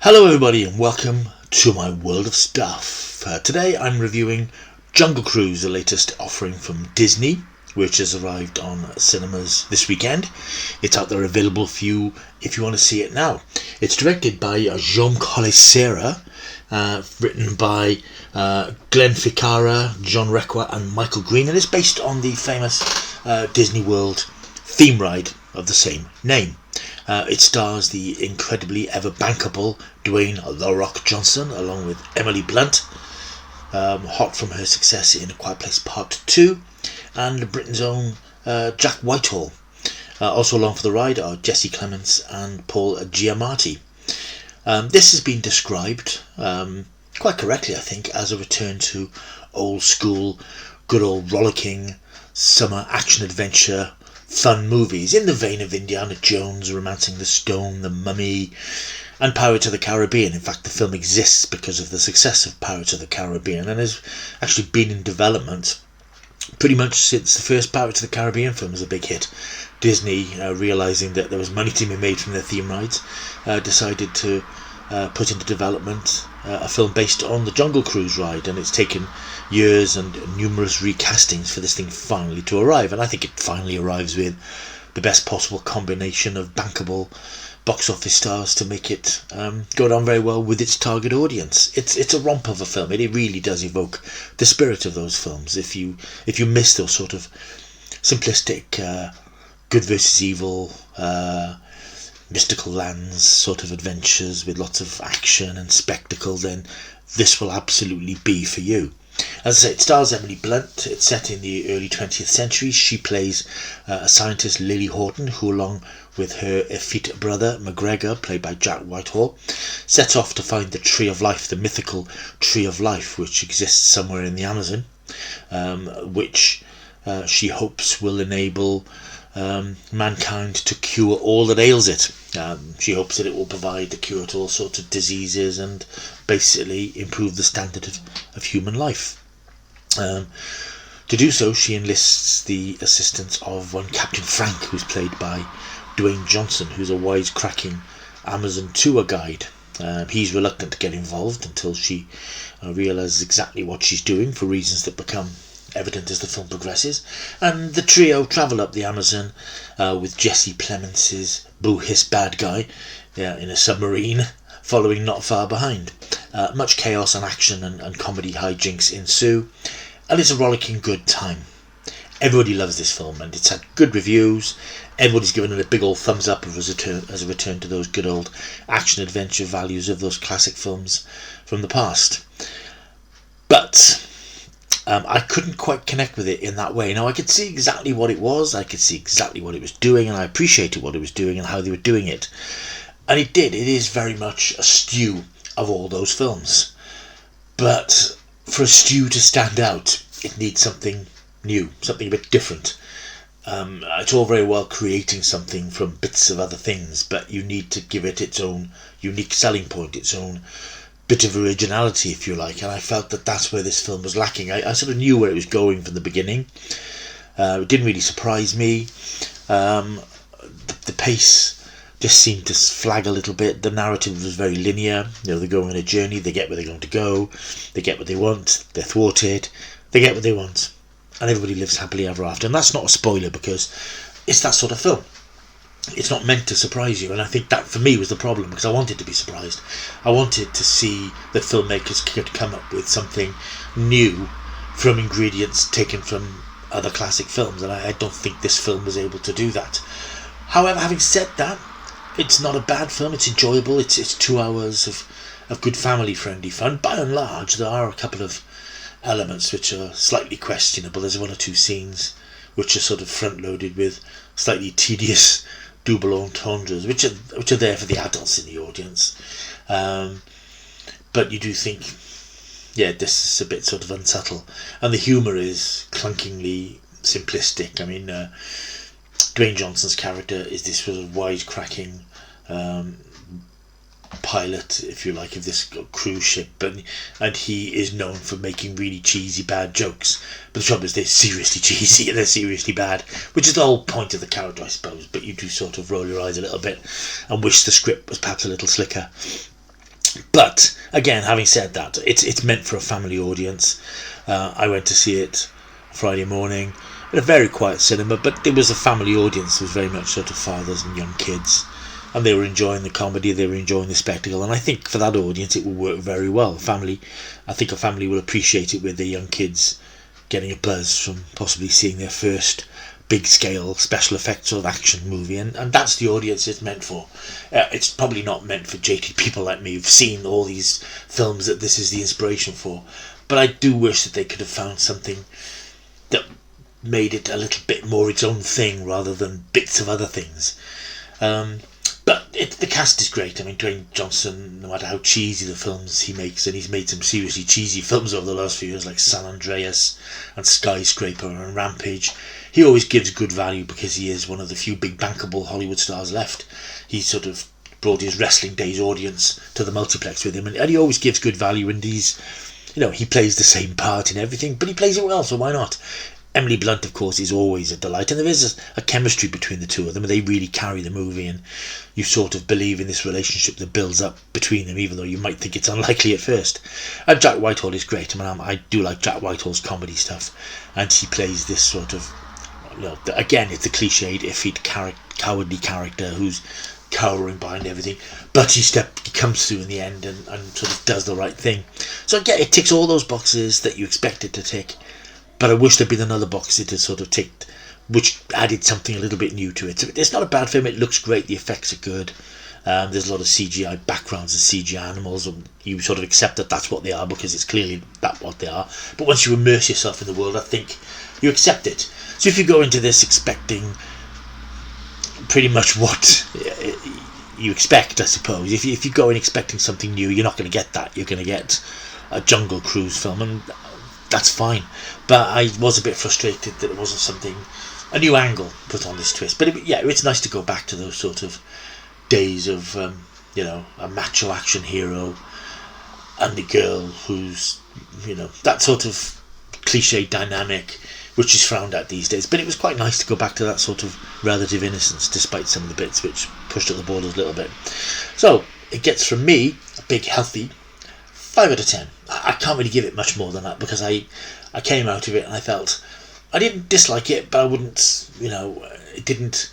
Hello everybody and welcome to my world of stuff. Today I'm reviewing Jungle Cruise, the latest offering from Disney, which has arrived on cinemas this weekend. It's out there available for you if you want to see it now. It's directed by Jaume Collet-Serra, written by Glenn Ficarra, John Requa and Michael Green, and it's based on the famous Disney World theme ride of the same name. It stars the incredibly ever bankable Dwayne "The Rock" Johnson, along with Emily Blunt, hot from her success in A Quiet Place Part 2, and Britain's own Jack Whitehall. Also along for the ride are Jesse Clements and Paul Giamatti. This has been described, quite correctly I think, as a return to old school, good old rollicking summer action-adventure fun movies in the vein of Indiana Jones, Romancing the Stone, The Mummy and Pirates of the Caribbean. In fact, the film exists because of the success of Pirates of the Caribbean and has actually been in development pretty much since the first Pirates of the Caribbean film was a big hit. Disney, realising that there was money to be made from their theme rides, decided to put into development a film based on the Jungle Cruise ride, and it's taken years and numerous recastings for this thing finally to arrive, and I think it finally arrives with the best possible combination of bankable box office stars to make it go down very well with its target audience. It's a romp of a film. It really does evoke the spirit of those films. If you miss those sort of simplistic good versus evil, mystical lands sort of adventures with lots of action and spectacle, then this will absolutely be for you. As I say, it stars Emily Blunt. It's set in the early 20th century. She plays a scientist, Lily Horton, who, along with her effete brother, McGregor, played by Jack Whitehall, sets off to find the Tree of Life, the mythical Tree of Life, which exists somewhere in the Amazon, which she hopes will enable mankind to cure all that ails it. She hopes that it will provide the cure to all sorts of diseases and basically improve the standard of human life. To do so, she enlists the assistance of one Captain Frank, who's played by Dwayne Johnson, who's a wisecracking Amazon tour guide. He's reluctant to get involved until she realises exactly what she's doing for reasons that become evident as the film progresses, and the trio travel up the Amazon with Jesse Plemons' Boo Hiss bad guy in a submarine following not far behind. Much chaos and action and comedy hijinks ensue, and it's a rollicking good time. Everybody loves this film and it's had good reviews. Everybody's given it a big old thumbs up as a return to those good old action adventure values of those classic films from the past. But I couldn't quite connect with it in that way. Now, I could see exactly what it was, I could see exactly what it was doing, and I appreciated what it was doing and how they were doing it. And it is very much a stew of all those films. But for a stew to stand out, it needs something new, something a bit different. It's all very well creating something from bits of other things, but you need to give it its own unique selling point, its own bit of originality, if you like, and I felt that that's where this film was lacking. I sort of knew where it was going from the beginning. It didn't really surprise me. The pace just seemed to flag a little bit. The narrative was very linear. They go on a journey, they get where they're going to go, they get what they want, they're thwarted, they get what they want, and everybody lives happily ever after. And that's not a spoiler, because it's that sort of film. It's not meant to surprise you, and I think that for me was the problem, because I wanted to be surprised. I wanted to see that filmmakers could come up with something new from ingredients taken from other classic films, and I don't think this film was able to do that. However, having said that, it's not a bad film. It's enjoyable. It's 2 hours of good family-friendly fun. By and large, there are a couple of elements which are slightly questionable. There's one or two scenes which are sort of front-loaded with slightly tedious double entendres, which are there for the adults in the audience. But you do think, this is a bit sort of unsubtle. And the humour is clunkingly simplistic. I mean, Dwayne Johnson's character is this sort of wisecracking pilot, if you like, of this cruise ship, and he is known for making really cheesy bad jokes. But the trouble is, they're seriously cheesy and they're seriously bad, which is the whole point of the character, I suppose. But you do sort of roll your eyes a little bit and wish the script was perhaps a little slicker. But again, having said that, it's meant for a family audience. I went to see it Friday morning in a very quiet cinema, but there was a family audience. It was very much sort of fathers and young kids, and they were enjoying the comedy, they were enjoying the spectacle, and I think for that audience it will work very well. I think a family will appreciate it with their young kids getting a buzz from possibly seeing their first big scale special effects sort of action movie, and that's the audience it's meant for. It's probably not meant for jaded people like me who've seen all these films that this is the inspiration for, but I do wish that they could have found something that made it a little bit more its own thing rather than bits of other things. But the cast is great. I mean, Dwayne Johnson, no matter how cheesy the films he makes, and he's made some seriously cheesy films over the last few years like San Andreas and Skyscraper and Rampage, he always gives good value because he is one of the few big bankable Hollywood stars left. He sort of brought his Wrestling Days audience to the multiplex with him, and he always gives good value, and he plays the same part in everything, but he plays it well, so why not? Emily Blunt, of course, is always a delight, and there is a chemistry between the two of them, and they really carry the movie, and you sort of believe in this relationship that builds up between them, even though you might think it's unlikely at first. And Jack Whitehall is great. I mean, I do like Jack Whitehall's comedy stuff, and he plays this sort of, again, it's a cliched, iffy, cowardly character who's cowering behind everything, but he comes through in the end and sort of does the right thing. So again, it ticks all those boxes that you expect it to tick. But I wish there'd been another box it had sort of ticked, which added something a little bit new to it. So it's not a bad film. It looks great. The effects are good. There's a lot of CGI backgrounds and CGI animals, and you sort of accept that that's what they are because it's clearly what they are. But once you immerse yourself in the world, I think you accept it. So if you go into this expecting pretty much what you expect, I suppose, if you go in expecting something new, you're not going to get that. You're going to get a Jungle Cruise film, and that's fine. But I was a bit frustrated that it wasn't a new angle put on this twist. But it's nice to go back to those sort of days of a macho action hero and a girl who's that sort of cliche dynamic which is frowned at these days. But it was quite nice to go back to that sort of relative innocence, despite some of the bits which pushed at the borders a little bit. So it gets from me a big healthy 5 out of 10. I can't really give it much more than that because I came out of it and I felt I didn't dislike it, but I wouldn't, it didn't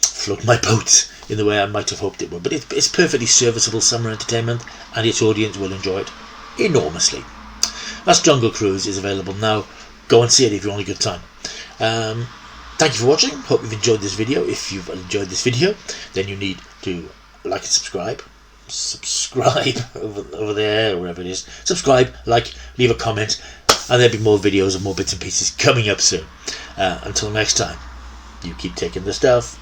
float my boat in the way I might have hoped it would. But it's perfectly serviceable summer entertainment, and its audience will enjoy it enormously. That's Jungle Cruise is available now. Go and see it if you want a good time. Thank you for watching. Hope you've enjoyed this video. If you've enjoyed this video, then you need to like and subscribe over there, or wherever it is. Subscribe, like, leave a comment, and there'll be more videos and more bits and pieces coming up soon. Until next time, you keep taking the stuff.